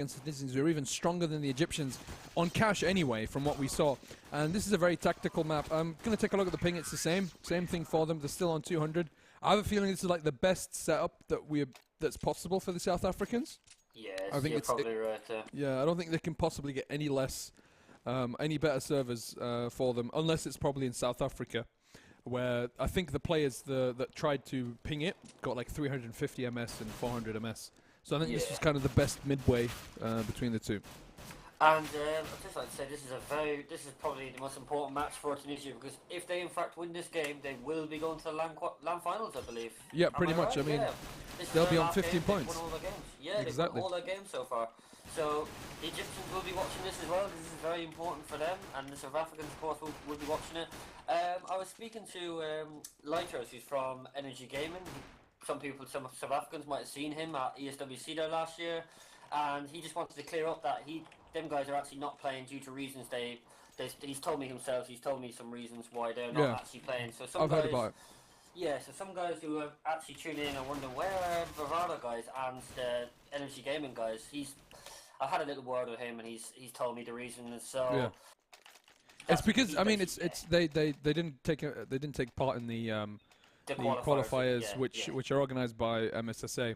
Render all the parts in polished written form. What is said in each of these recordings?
against the Tunisians, who are even stronger than the Egyptians on cash anyway, from what we saw. And this is a very tactical map. I'm going to take a look at the ping. It's the same thing for them. They're still on 200. I have a feeling this is like the best setup that's possible for the South Africans. Yeah, I think you're probably right. Yeah, I don't think they can possibly get any less, any better servers for them, unless it's probably in South Africa, where I think the players that tried to ping it got like 350 MS and 400 MS. So I think this was kind of the best midway between the two. And I'd just like to say this is probably the most important match for Tunisia, because if they in fact win this game, they will be going to the land finals, I believe. Yeah, pretty much. Right? I mean, yeah. they'll be on 15 points. They've won all their games. Yeah, exactly. They've won all their games so far. So the Egyptians will be watching this as well. This is very important for them, and the South Africans, of course, will be watching it. I was speaking to Lightos, who's from Energy Gaming. Some South Africans might have seen him at ESWC there last year, and he just wanted to clear up that them guys are actually not playing due to reasons he's told me himself. He's told me some reasons why they're not actually playing. So some I've guys, heard about it. Yeah, so some guys who are actually tuning in and wondering where are the Bavada guys and the Energy Gaming guys. I had a little word with him, and he's told me the reason. So it's because I mean they didn't take part in the qualifiers, which are organised by MSSA.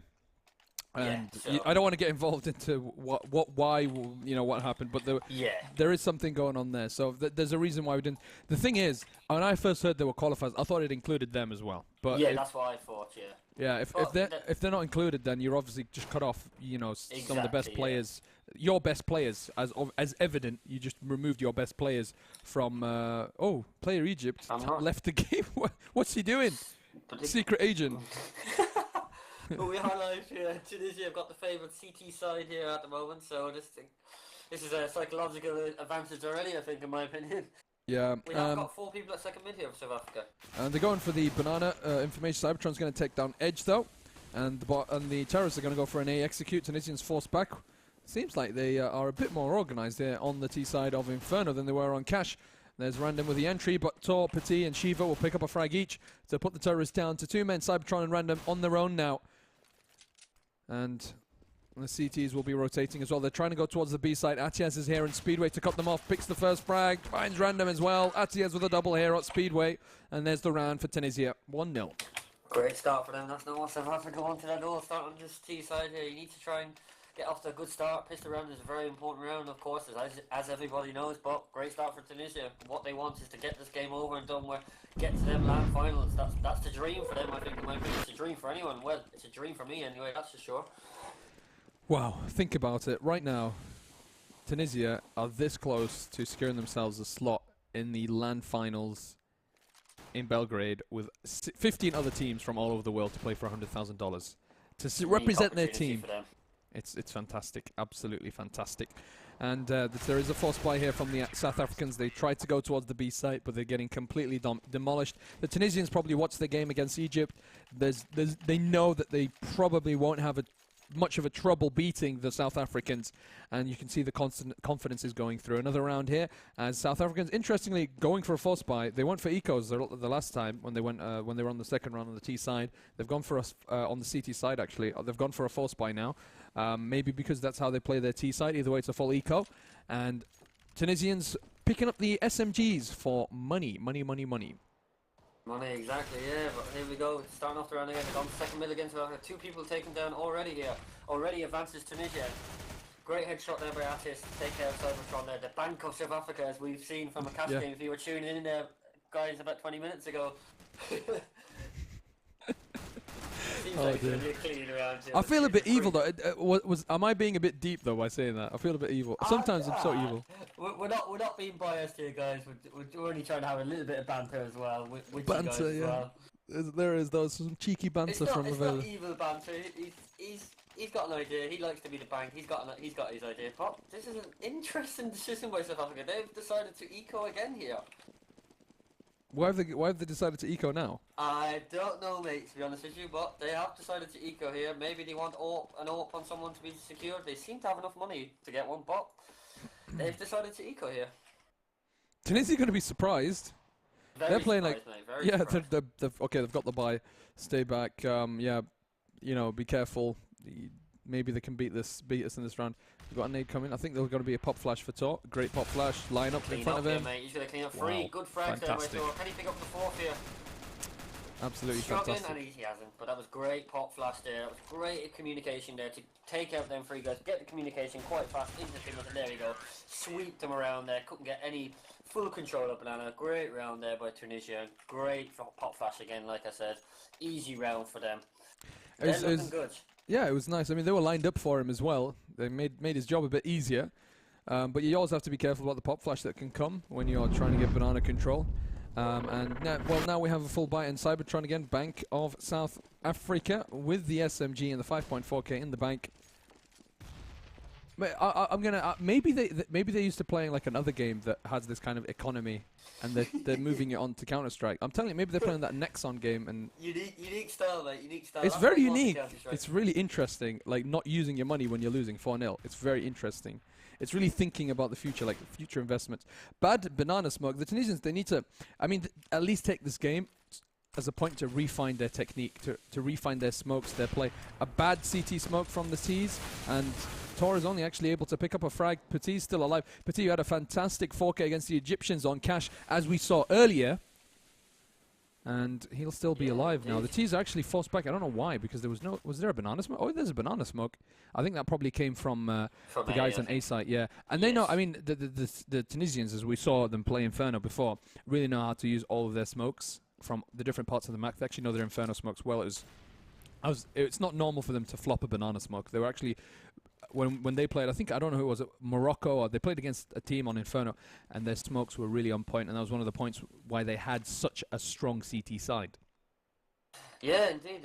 And I don't want to get involved into why what happened, but there is something going on there. So there's a reason why we didn't. The thing is, when I first heard there were qualifiers, I thought it included them as well. But that's what I thought. Yeah, if they're not included, then you're obviously just cut off. Some of the best players, your best players, as evident. You just removed your best players from. Player Egypt left the game. What's he doing? Secret agent. But we highlight Tunisia have got the favoured CT side here at the moment, so this is a psychological advantage already, I think, in my opinion. Yeah. We have got 4 people at second mid here for South Africa. And they're going for the banana information. Cybertron's going to take down Edge, though. And the terrorists are going to go for an A execute. Tunisians force back. Seems like they are a bit more organised there on the T side of Inferno than they were on Cash. There's Random with the entry, but Tor, Petit, and Shiva will pick up a frag each to put the terrorists down to 2 men. Cybertron and Random on their own now. And the CTs will be rotating as well. They're trying to go towards the B side. Atiaz is here, and Speedway to cut them off. Picks the first frag, finds Random as well. Atiaz with a double here at Speedway. And there's the round for Tunisia. 1-0. Great start for them. That's not what South Africa wanted at all. Start on this T side here. You need to try and get off to a good start. Pistol round is a very important round, of course, as everybody knows. But great start for Tunisia. What they want is to get this game over and done with. Get to them land finals. That's the dream for them, I think. In my opinion, it's a dream for anyone. Well, it's a dream for me anyway, that's for sure. Wow, think about it. Right now, Tunisia are this close to securing themselves a slot in the land finals in Belgrade with 15 other teams from all over the world to play for $100,000 to represent their team. It's fantastic, absolutely fantastic. And there is a force buy here from the South Africans. They tried to go towards the B site, but they're getting completely demolished. The Tunisians probably watched the game against Egypt. They know that they probably won't have much of a trouble beating the South Africans, and you can see the constant confidence is going through. Another round here, as South Africans, interestingly, going for a force buy. They went for ecos the last time when they went when they were on the second round on the T side. They've gone for us on the CT side actually. They've gone for a force buy now. Maybe because that's how they play their T side. Either way, it's a full eco, and Tunisians picking up the SMGs for money. Money, exactly, yeah, but here we go, starting off the round again, they've gone second mid against 2 people taken down already here. Already advances Tunisia. Great headshot there by Atis to take care of Cybertron there. The bank of South Africa, as we've seen from a cash game, if you were tuning in there, guys, about 20 minutes ago. I feel a bit evil though. Am I being a bit deep though by saying that? I feel a bit evil. Sometimes I'm so evil. We're not being biased here, guys. We're only trying to have a little bit of banter as well. With banter, you guys as well. There is some cheeky banter from It's not evil banter. He's got an idea. He likes to be the bank. He's got his idea. But this is an interesting decision by South Africa. They've decided to eco again here. Why have they decided to eco now? I don't know, mate, to be honest with you, but they have decided to eco here. Maybe they want an AWP on someone to be secured. They seem to have enough money to get one, but they've decided to eco here. Tunisia going to be surprised. They're playing surprised, they've got the buy. Stay back. Be careful. Maybe they can beat us in this round. We've got a nade coming. I think there's going to be a pop flash for Tor. Great pop flash. Line up in front of him. Mate. He's going to clean up 3. Wow. Good frags there by Tor. Can he pick up the 4th here? Absolutely Struggling, fantastic. and he hasn't. But that was great pop flash there. That was great communication there to take out them 3 guys. Get the communication quite fast into the fingers, and there we go. Sweep them around there. Couldn't get any full control of Banana. Great round there by Tunisia. Great pop flash again, like I said. Easy round for them. They're looking good. Yeah, it was nice. I mean, they were lined up for him as well. They made his job a bit easier. But you always have to be careful about the pop flash that can come when you're trying to get Banana control. And now we have a full buy in Cybertron again, Bank of South Africa, with the SMG and the 5.4k in the bank. But I'm gonna maybe they're used to playing like another game that has this kind of economy, and they're moving it on to Counter-Strike. I'm telling you, maybe they're playing that Nexon game, and unique style, mate. Unique style. it's very unique. It's really interesting, like not using your money when you're losing 4-0. It's very interesting. It's really thinking about the future, like future investments. Bad Banana smoke. The Tunisians, they need to, I mean, at least take this game as a point to refine their technique, to refine their smokes, their play. A bad CT smoke from the T's, and Tor is only actually able to pick up a frag. Petit's still alive. Petit, you had a fantastic 4K against the Egyptians on cash, as we saw earlier. And he'll still be alive now. The T's are actually forced back. I don't know why, because there was there a banana smoke? Oh, there's a banana smoke. I think that probably came from the guys on A site, yeah. And they know, I mean, the Tunisians, as we saw them play Inferno before, really know how to use all of their smokes from the different parts of the map. They actually know their Inferno smokes well. It's not normal for them to flop a banana smoke. They were actually, when they played, I don't know who it was, Morocco, or they played against a team on Inferno, and their smokes were really on point, and that was one of the points why they had such a strong CT side. Yeah, indeed.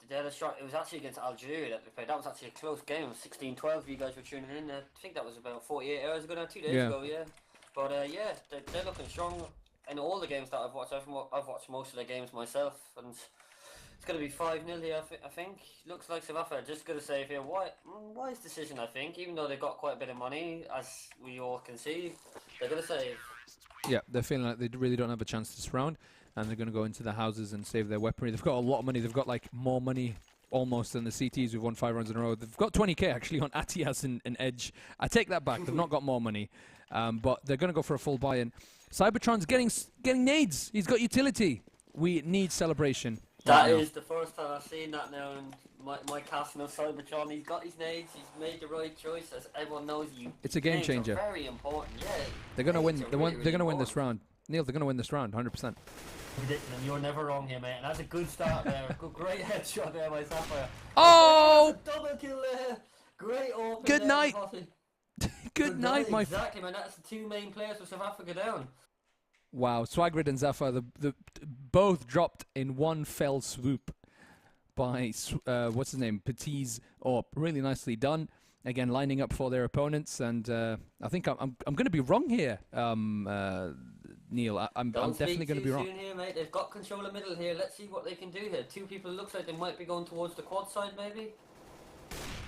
They had a strong, it was actually against Algeria that they played. That was actually a close game. 16-12 you guys were tuning in. I think that was about 48 hours ago now, 2 days ago, yeah. But yeah, they're looking strong in all the games that I've watched. I've watched most of the games myself, and it's going to be 5-0 here, I think. Looks like South Africa. Just going to say here, wise decision, I think. Even though they've got quite a bit of money, as we all can see, they're going to save. Yeah, they're feeling like they really don't have a chance this round, and they're going to go into the houses and save their weaponry. They've got a lot of money. They've got like more money almost than the CTs who've won 5 rounds in a row. They've got 20k actually on Atias and Edge. I take that back. They've not got more money, but they're going to go for a full buy-in. Cybertron's getting nades. He's got utility. We need celebration. That is the first time I've seen that now in my casting of Cybertron. He's got his nades. He's made the right choice. As everyone knows, it's a game changer. Very important. Yeah. They're going to win. They're going to win this round. Neil, they're going to win this round, 100%. You're never wrong here, mate. And that's a good start there. Great headshot there by Sapphire. Oh! Double kill there. Great open. Good there, night. Good night, my. Exactly, man. That's the 2 main players for South Africa down. Wow, Swagrid and Zafar, both dropped in one fell swoop by what's his name, Petit's. Oh, really nicely done. Again, lining up for their opponents, and I think I'm going to be wrong here, Neil. I'm definitely going to be wrong. Soon here, mate. They've got control of middle here. Let's see what they can do here. 2 people looks like they might be going towards the quad side, maybe.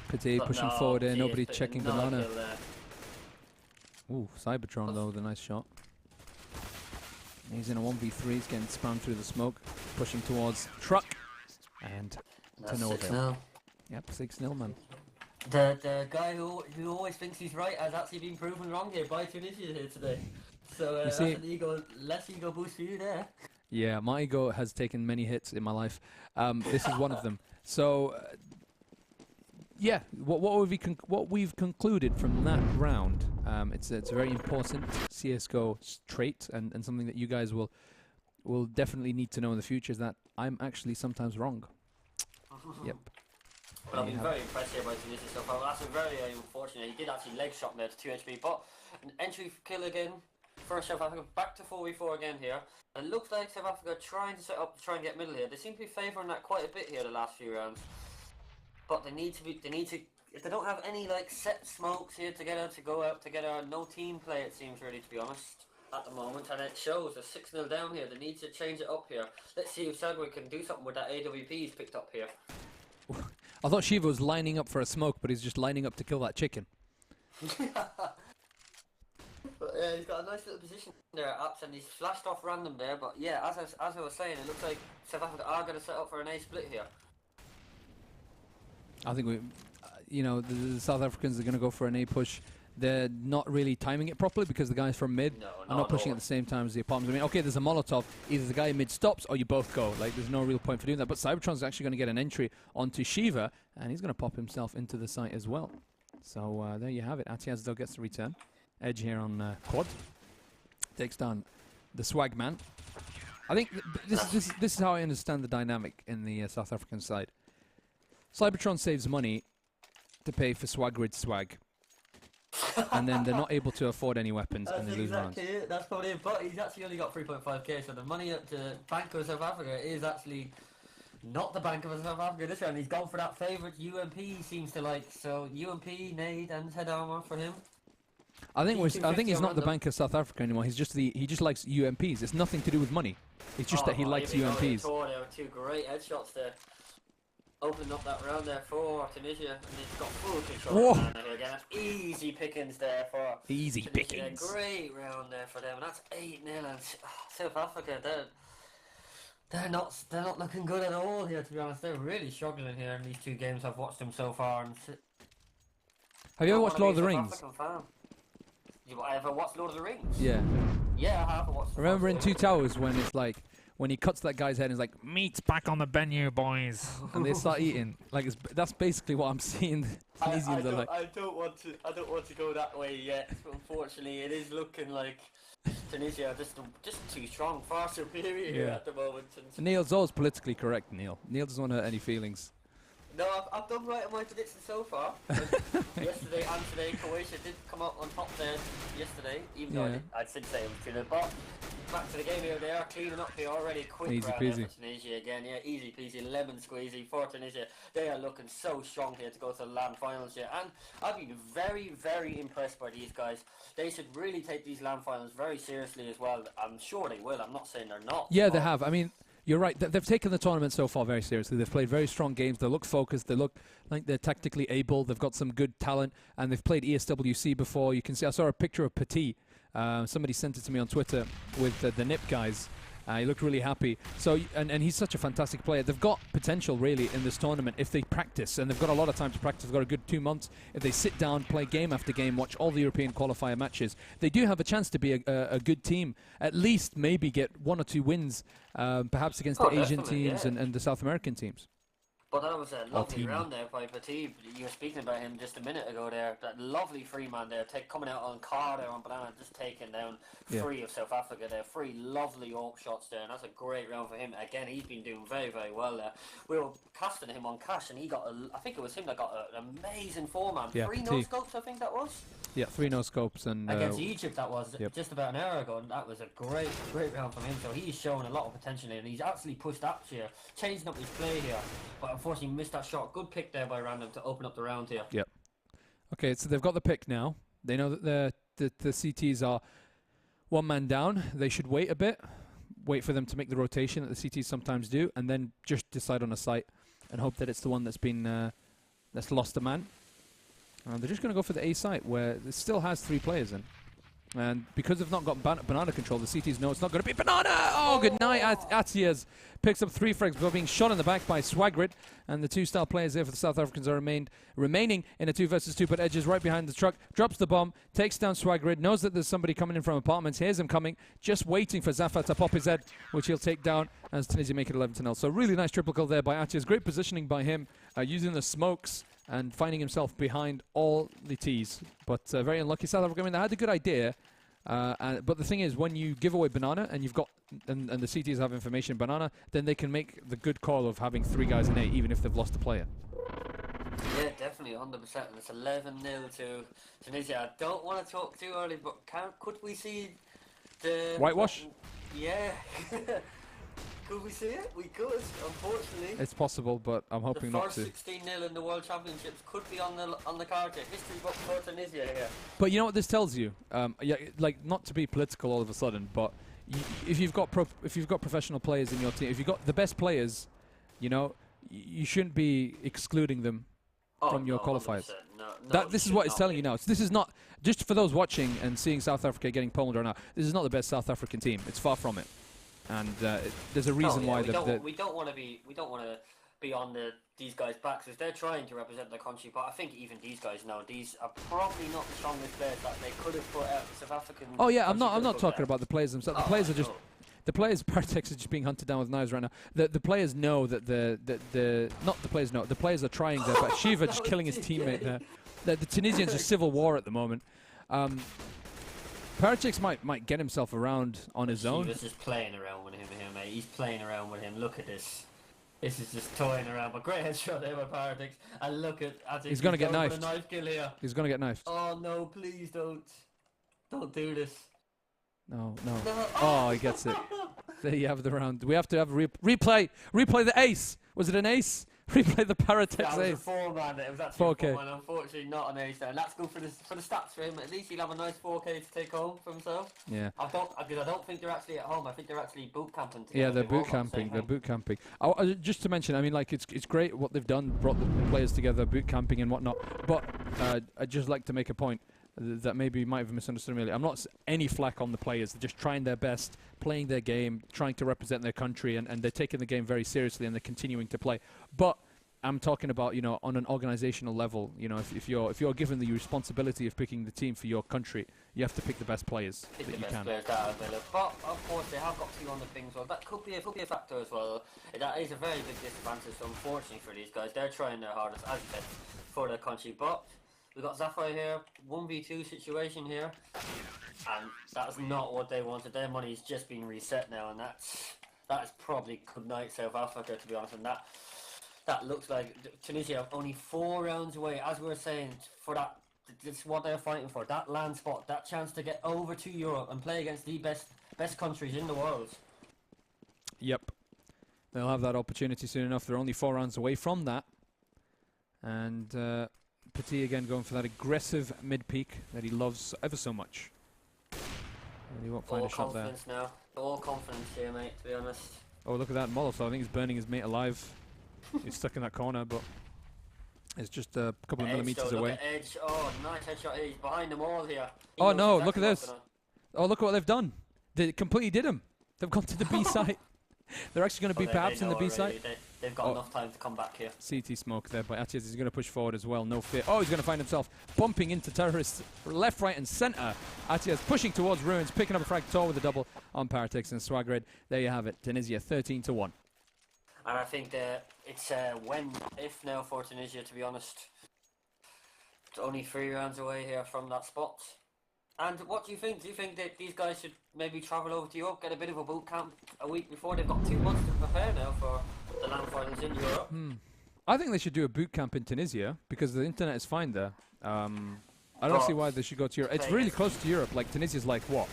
Petit pushing forward here. Nobody checking banana. Ooh, Cybertron though, with a nice shot. He's in a 1v3, he's getting spammed through the smoke, pushing towards truck, and to no avail. Yep, 6-0, man. The guy who always thinks he's right has actually been proven wrong here by Tunisia here today. So that's an less ego boost for you there. Yeah, my ego has taken many hits in my life. This is one of them. So, yeah, what we've concluded from that round, it's a very important CS:GO trait, and something that you guys will definitely need to know in the future, is that I'm actually sometimes wrong. Yep. But I've been very impressed here by Tunisia so far. That's very unfortunate. He did actually leg shot there to 2 HP, but an entry kill again. First South Africa back to 4v4 again here. And it looks like South Africa trying to set up to try and get middle here. They seem to be favouring that quite a bit here the last few rounds. But they need to if they don't have any like set smokes here together to go out together, no team play it seems really, to be honest, at the moment, and it shows. They're 6-0 down here. They need to change it up here. Let's see if Sagway can do something with that AWP he's picked up here. I thought Shiva was lining up for a smoke, but he's just lining up to kill that chicken. But he's got a nice little position there at Apps, and he's flashed off random there. But yeah, as I was saying, it looks like South Africa are going to set up for an A split here. I think you know, the South Africans are going to go for an A push. They're not really timing it properly because the guys from mid are not pushing at the same time as the apartments. I mean, okay, there's a Molotov. Either the guy in mid stops or you both go. Like, there's no real point for doing that. But Cybertron's actually going to get an entry onto Shiva, and he's going to pop himself into the site as well. So there you have it. Atiaz, though, gets the return. Edge here on quad. Takes down the swag man. I think this is how I understand the dynamic in the South African side. Cybertron saves money to pay for Swagrid swag. And then they're not able to afford any weapons and they lose rounds. It. That's probably it. But he's actually only got 3.5k, so the money up to Bank of South Africa is actually not the Bank of South Africa this round. He's gone for that favourite UMP he seems to like. So UMP, nade and head armor for him. I think he's not the Bank of South Africa anymore. He just likes UMPs. It's nothing to do with money. It's just that he likes UMPs. There were two great headshots there. Opening up that round there for Tunisia, and he's got full control of the again. Easy pickings there for Easy Tunisia. pickings. Great round there for them, and that's 8-0. And South Africa, they're not looking good at all here. To be honest, they're really struggling here in these two games. I've watched them so far. And have you ever watched Lord of the Rings? You ever watched Lord of the Rings? Yeah. Yeah, I have watched. Remember in Two Towers when it's like, when he cuts that guy's head and he's like, meat's back on the menu, boys. And they start eating. Like, that's basically what I'm seeing. Tunisians are like. I don't want to go that way yet. Unfortunately, it is looking like Tunisia are just too strong, far superior here at the moment. And Neil's always politically correct, Neil. Neil doesn't want to hurt any feelings. No, I've done right on my predictions so far. Yesterday and today, Croatia did come out on top there yesterday, even though I did say it was too. But back to the game here, they are cleaning up here already. Quick easy round peasy. there for Tunisia again, easy peasy, lemon squeezy for Tunisia. They are looking so strong here to go to the LAN finals here, and I've been very, very impressed by these guys. They should really take these LAN finals very seriously as well. I'm sure they will. I'm not saying they're not. Yeah, they have. I mean, you're right. They've taken the tournament so far very seriously. They've played very strong games. They look focused. They look like they're tactically able. They've got some good talent, and they've played ESWC before. You can see. I saw a picture of Petit. Somebody sent it to me on Twitter with the Nip guys. He looked really happy. So, and he's such a fantastic player. They've got potential really in this tournament if they practice, and they've got a lot of time to practice. They've got a good 2 months. If they sit down, play game after game, watch all the European qualifier matches, they do have a chance to be a good team. At least maybe get 1 or 2 wins, perhaps against the Asian teams and the South American teams. But that was a lovely round there by Petit. You were speaking about him just a minute ago there. That lovely free man there, coming out on car there on Banana, just taking down 3 of South Africa there. 3 lovely AWP shots there, and that's a great round for him. Again, he's been doing very, very well there. We were casting him on Cash, and he got, I think it was him that got an amazing 4-man. 3 no-scopes, I think that was? Yeah, 3 no-scopes. And against Egypt, that was just about an hour ago, and that was a great, great round from him. So he's showing a lot of potential here, and he's actually pushed up here, changing up his play here. But unfortunately missed that shot. Good pick there by Random to open up the round here. Yep. Okay, so they've got the pick now. They know that the CTs are 1 man down. They should wait a bit, wait for them to make the rotation that the CTs sometimes do, and then just decide on a site and hope that it's the one that's been that's lost a man. They're just going to go for the A site where it still has 3 players in. And because they've not got banana control, the CTs know it's not going to be banana! Oh, good night. Atias picks up 3 frags before being shot in the back by Swagrid. And the 2-star players there for the South Africans are remaining in a 2 versus 2, but Edge is right behind the truck, drops the bomb, takes down Swagrid, knows that there's somebody coming in from apartments, hears him coming, just waiting for Zafar to pop his head, which he'll take down as Tunisia make it 11-0. So really nice triple kill there by Atias. Great positioning by him, using the smokes and finding himself behind all the T's. But very unlucky South Africa. I mean, they had a good idea. But the thing is, when you give away banana and you've got and the CTs have information banana, then they can make the good call of having 3 guys in A, even if they've lost a player. Yeah, definitely 100%. And it's 11-0 to Tunisia. I don't want to talk too early, but could we see the whitewash? Yeah. Could we see it? We could, unfortunately. It's possible, but I'm hoping not to. The first 16-0 in the World Championships could be on the card here. History book for Tunisia here. But you know what this tells you? Like, not to be political all of a sudden, but if you've got professional players in your team, if you've got the best players, you know, you shouldn't be excluding them from your qualifiers. This is what it's telling you now. So this is not, just for those watching and seeing South Africa getting pummeled right now, this is not the best South African team. It's far from it. And there's a reason why we don't want to be on the these guys' backs because they're trying to represent their country. But I think even these guys know these are probably not the strongest players that they could have put out. The South African. Oh yeah, I'm not talking about the players themselves. The players are just. No. The players, Paratex are just being hunted down with knives right now. The players know that not the players know. The players are trying their best. Shiva just killing his teammate there. The Tunisians are civil war at the moment. Paratex might get himself around on his own. Shiva's just playing around with him here, mate. He's playing around with him. Look at this. This is just toying around. But great headshot there by Paratex. And look at he's gonna get knifed. Knife kill here. He's gonna get knifed. Oh no! Please don't. Don't do this. No. Oh, he gets it. There you have the round. We have to have a replay. Replay the ace. Was it an ace? Replay the Paratex ace. It was a 4-man. It was actually 4K. a 4-man. Unfortunately, not an ace there. And that's good for the stats for him. At least he'll have a nice 4K to take home for himself. Yeah. I don't think they're actually at home. I think they're actually boot camping together. Yeah, they're boot camping. They're boot camping. Just to mention, I mean, like it's great what they've done, brought the players together, boot camping and whatnot. But I'd just like to make a point that maybe you might have misunderstood me earlier. I'm not any flack on the players. They're just trying their best, playing their game, trying to represent their country, and they're taking the game very seriously and they're continuing to play. But I'm talking about, on an organizational level, if you're given the responsibility of picking the team for your country, you have to pick the best players that you can. Players that are available. But of course they have got 200 pings, well that could be a factor as well. That is a very big disadvantage, so unfortunately for these guys, they're trying their hardest, as you said, for their country. But we've got Zafai here, 1v2 situation here, and that's not what they wanted. Their money's just been reset now, and that is probably good night South Africa, to be honest. And that looks like Tunisia only 4 rounds away, as we were saying, for that. It's what they're fighting for, that land spot, that chance to get over to Europe and play against the best countries in the world. Yep. They'll have that opportunity soon enough. They're only 4 rounds away from that. And Petit again going for that aggressive mid-peak that he loves ever so much. And he won't find a shot there. Now. All confidence here, mate, to be honest. Oh, look at that Molotov. I think he's burning his mate alive. He's stuck in that corner, but it's just a couple of millimeters away. Edge. Oh, nice headshot. He's behind them all here. Oh no, look at this. Oh, look at what they've done. They completely did him. They've gone to the B site. They're actually going to be perhaps in the B site. They've got enough time to come back here. CT smoke there by Atias. He's going to push forward as well. No fear. Oh, he's going to find himself bumping into terrorists left, right, and centre. Atias pushing towards ruins, picking up a frag with a double on Paratex and Swagred. There you have it. Tunisia 13-1. And I think that it's if now for Tunisia, to be honest. It's only 3 rounds away here from that spot. And what do you think? Do you think that these guys should maybe travel over to Europe, get a bit of a boot camp a week before? They've got 2 months to prepare now for the land finals in Europe. I think they should do a boot camp in Tunisia because the internet is fine there. I don't see why they should go to Europe. It's really close to Europe. Like Tunisia's like what?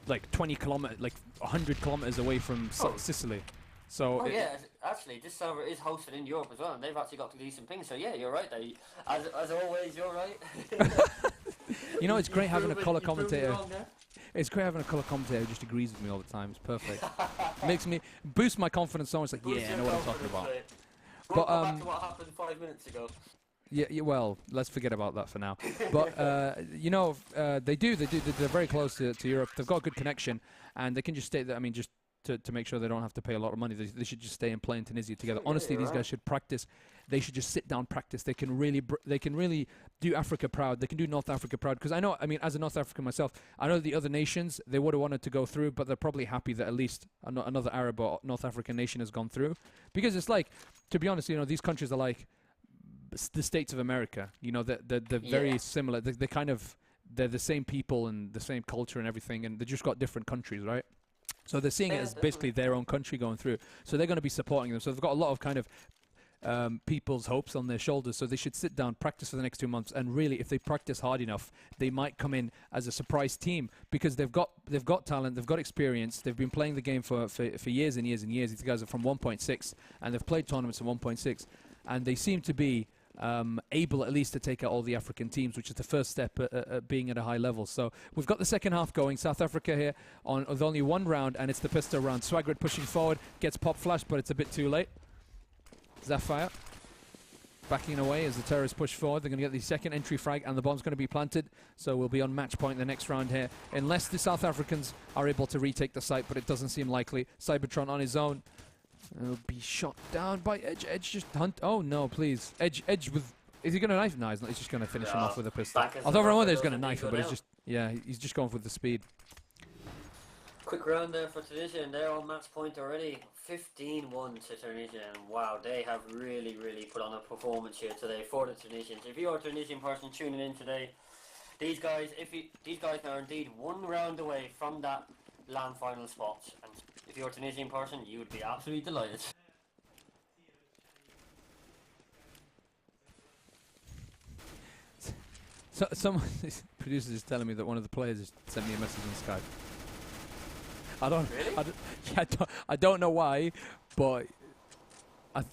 Like 20 kilometers, like 100 kilometers away from Sicily. So yeah, actually, this server is hosted in Europe as well, and they've actually got a decent ping. So yeah, you're right. As always, you're right. It's great having a colour commentator. It's great having a colour commentator who just agrees with me all the time. It's perfect. Makes me boost my confidence so much. Like, yeah, I know what I'm talking about. But back to what happened 5 minutes ago. Yeah, well, let's forget about that for now. But they do. They're very close to Europe. They've got a good connection, and they can just stay there. I mean, just to make sure they don't have to pay a lot of money. They should just stay and play in Tunisia together. Honestly, these guys should practice. They should just sit down, practice. They can really do Africa proud. They can do North Africa proud. Because I mean, as a North African myself, I know the other nations, they would have wanted to go through, but they're probably happy that at least another Arab or North African nation has gone through. Because it's like, to be honest, these countries are like the States of America. They're very similar. They're the same people and the same culture and everything, and they just got different countries, right? So they're seeing it as basically their own country going through. So they're going to be supporting them. So they've got a lot of kind of people's hopes on their shoulders. So they should sit down, practice for the next 2 months, and really, if they practice hard enough, they might come in as a surprise team because they've got talent, they've got experience, they've been playing the game for years and years and years. These guys are from 1.6, and they've played tournaments at 1.6, and they seem to be able at least to take out all the African teams, which is the first step at being at a high level. So we've got the second half going. South Africa here with only 1 round, and it's the pistol round. Swagred pushing forward, gets pop flash, but it's a bit too late. Zafire backing away as the terrorists push forward. They're going to get the second entry frag, and the bomb's going to be planted. So we'll be on match point the next round here, unless the South Africans are able to retake the site, but it doesn't seem likely. Cybertron on his own. It'll be shot down by Edge. Edge just hunt. Oh no, please. Edge with. Is he going to knife? No, he's not. He's just going to finish him off with a pistol. I thought for a moment he was going to knife him, but he's just going with the speed. Quick round there for Tunisia, and they're on match point already. 15-1 to Tunisia, and wow, they have really, really put on a performance here today for the Tunisians. If you're a Tunisian person tuning in today, these guys are indeed one round away from that LAN final spot, and if you're a Tunisian person, you would be absolutely delighted. So someone, producer is telling me that one of the players has sent me a message on Skype. Really? I don't know why, but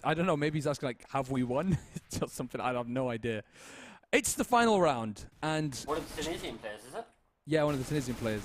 I don't know. Maybe he's asking like, have we won? Just something. I have no idea. It's the final round, and one of the Tunisian players, is it? Yeah, one of the Tunisian players.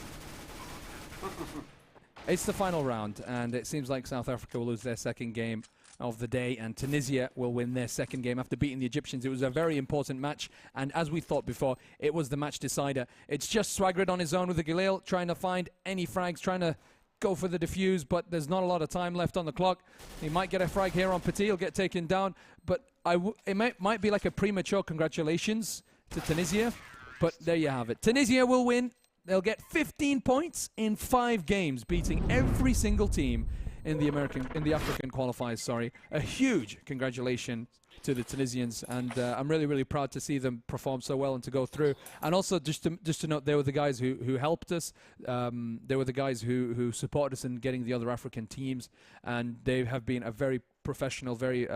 It's the final round, and it seems like South Africa will lose their second game of the day, and Tunisia will win their second game after beating the Egyptians. It was a very important match, and as we thought before, it was the match decider. It's just Swagrid on his own with the Galil, trying to find any frags, trying to go for the defuse, but there's not a lot of time left on the clock. He might get a frag here on Petit, he'll get taken down, but it might be like a premature congratulations to Tunisia, but there you have it. Tunisia will win. They'll get 15 points in 5 games, beating every single team in the African qualifiers. Sorry, a huge congratulations to the Tunisians, and I'm really, really proud to see them perform so well and to go through. And also, just to note, they were the guys who helped us. They were the guys who supported us in getting the other African teams, and they have been a very professional, very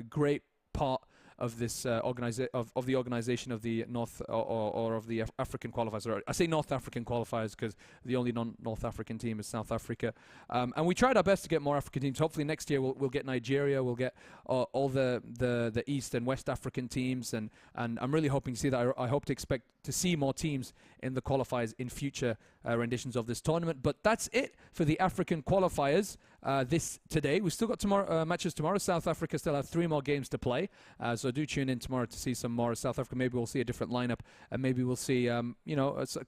great part of this of the organization of the North or of the African qualifiers. Or I say North African qualifiers because the only non-North African team is South Africa, and we tried our best to get more African teams. Hopefully next year we'll get Nigeria, we'll get all the East and West African teams, and I'm really hoping to see that. I hope to expect to see more teams in the qualifiers in future renditions of this tournament. But that's it for the African qualifiers today. We've still got matches tomorrow. South Africa still have 3 more games to play, so do tune in tomorrow to see some more South Africa. Maybe we'll see a different lineup, and maybe we'll see a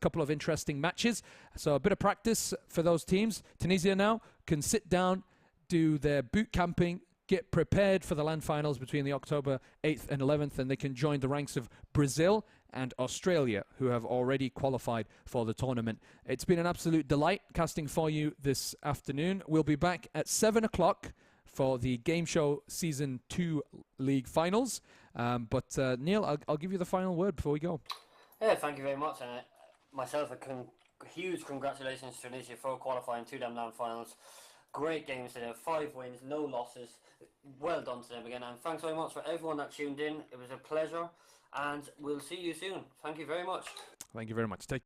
couple of interesting matches. So a bit of practice for those teams. Tunisia now can sit down, do their boot camping, get prepared for the LAN finals between the October 8th and 11th, and they can join the ranks of Brazil and Australia, who have already qualified for the tournament. It's been an absolute delight casting for you this afternoon. We'll be back at 7 o'clock for the Game Show Season 2 League Finals. But Neil, I'll give you the final word before we go. Yeah, thank you very much. And myself, a huge congratulations to Tunisia for qualifying to them LAN finals. Great games today, 5 wins, no losses. Well done to them again, and thanks very much for everyone that tuned in. It was a pleasure, and we'll see you soon. Thank you very much. Thank you very much. Take